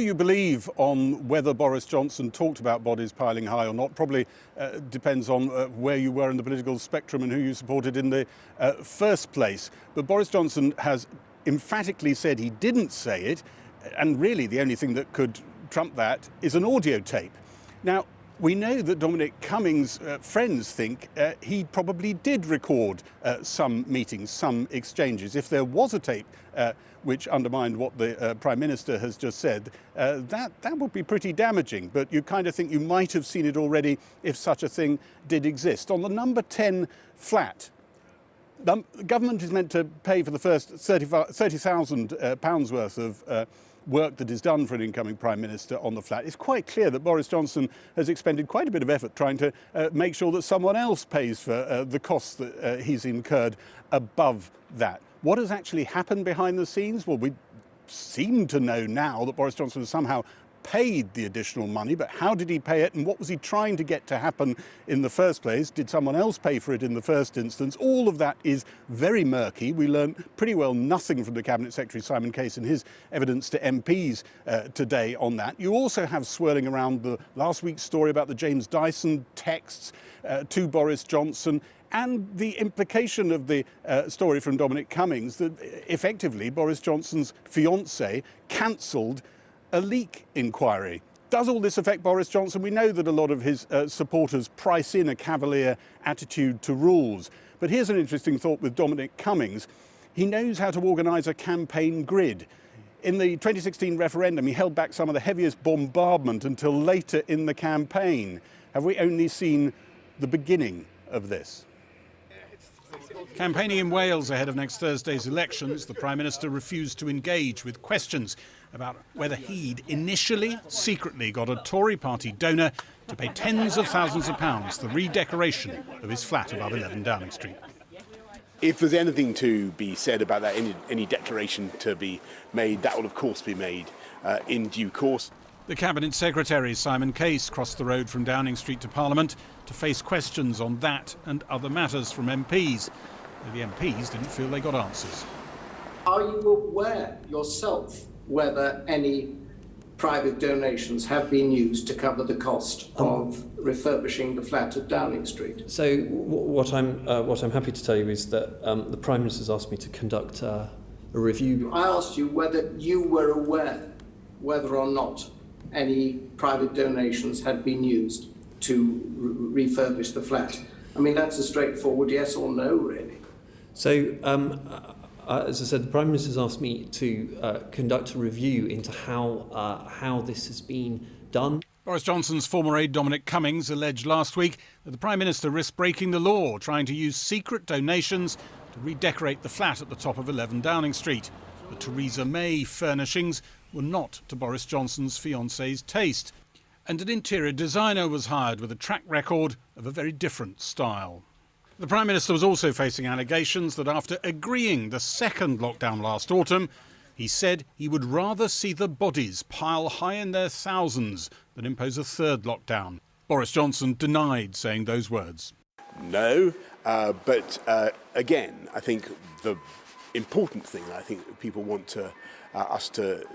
you believe on whether Boris Johnson talked about bodies piling high or not probably depends on where you were in the political spectrum and who you supported in the first place. But Boris Johnson has emphatically said he didn't say it, and really the only thing that could trump that is an audio tape. Now, we know that Dominic Cummings' friends think he probably did record some meetings, some exchanges. If there was a tape which undermined what the Prime Minister has just said, that would be pretty damaging. But you kind of think you might have seen it already if such a thing did exist. On the number 10 flat, the government is meant to pay for the first £30,000 worth of work that is done for an incoming Prime Minister on the flat. It's quite clear that Boris Johnson has expended quite a bit of effort trying to make sure that someone else pays for the costs that he's incurred above that. What has actually happened behind the scenes? Well, we seem to know now that Boris Johnson has somehow paid the additional money, but how did he pay it and what was he trying to get to happen in the first place? Did someone else pay for it in the first instance? All of that is very murky. We learned pretty well nothing from the Cabinet Secretary Simon Case in his evidence to MPs today on that. You also have swirling around the last week's story about the James Dyson texts to Boris Johnson, and the implication of the story from Dominic Cummings that effectively Boris Johnson's fiancée cancelled a leak inquiry. Does all this affect Boris Johnson? We know that a lot of his supporters price in a cavalier attitude to rules. But here's an interesting thought with Dominic Cummings. He knows how to organise a campaign grid. In the 2016 referendum, he held back some of the heaviest bombardment until later in the campaign. Have we only seen the beginning of this? Campaigning in Wales ahead of next Thursday's elections, the Prime Minister refused to engage with questions about whether he'd initially secretly got a Tory party donor to pay tens of thousands of pounds for the redecoration of his flat above 11 Downing Street. If there's anything to be said about that, any declaration to be made, that will of course be made in due course. The Cabinet Secretary, Simon Case, crossed the road from Downing Street to Parliament to face questions on that and other matters from MPs. The MPs didn't feel they got answers. Are you aware yourself whether any private donations have been used to cover the cost of refurbishing the flat at Downing Street? So what I'm happy to tell you is that the Prime Minister's asked me to conduct a review. I asked you whether you were aware whether or not any private donations had been used to refurbish the flat. I mean, that's a straightforward yes or no, really. So, as I said, the Prime Minister's asked me to conduct a review into how this has been done. Boris Johnson's former aide Dominic Cummings alleged last week that the Prime Minister risked breaking the law, trying to use secret donations to redecorate the flat at the top of 11 Downing Street. The Theresa May furnishings were not to Boris Johnson's fiancée's taste, and an interior designer was hired with a track record of a very different style. The Prime Minister was also facing allegations that after agreeing the second lockdown last autumn, he said he would rather see the bodies pile high in their thousands than impose a third lockdown. Boris Johnson denied saying those words. No, but again, I think the important thing I think people want us to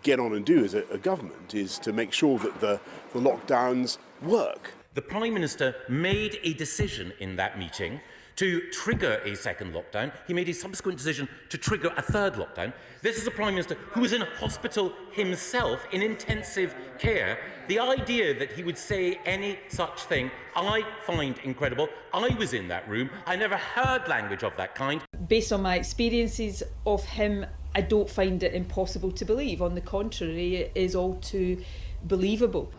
get on and do as a government is to make sure that the lockdowns work. The Prime Minister made a decision in that meeting to trigger a second lockdown. He made a subsequent decision to trigger a third lockdown. This is a Prime Minister who was in hospital himself, in intensive care. The idea that he would say any such thing, I find incredible. I was in that room. I never heard language of that kind. Based on my experiences of him, I don't find it impossible to believe. On the contrary, it is all too believable.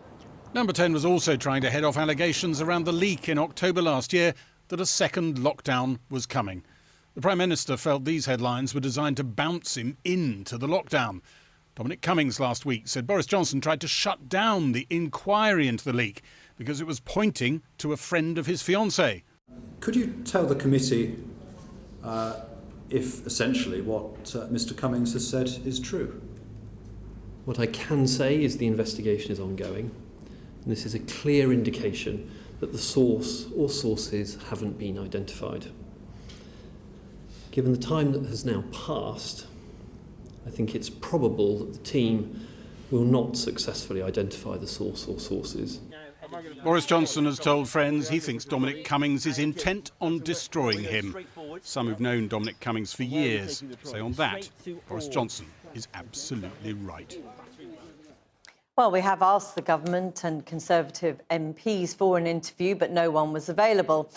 Number 10 was also trying to head off allegations around the leak in October last year that a second lockdown was coming. The Prime Minister felt these headlines were designed to bounce him into the lockdown. Dominic Cummings last week said Boris Johnson tried to shut down the inquiry into the leak because it was pointing to a friend of his fiancée. Could you tell the committee if essentially what Mr Cummings has said is true? What I can say is the investigation is ongoing. And this is a clear indication that the source or sources haven't been identified. Given the time that has now passed, I think it's probable that the team will not successfully identify the source or sources. Boris Johnson has told friends he thinks Dominic Cummings is intent on destroying him. Some who've known Dominic Cummings for years say on that, Boris Johnson is absolutely right. Well, we have asked the government and Conservative MPs for an interview, but no one was available.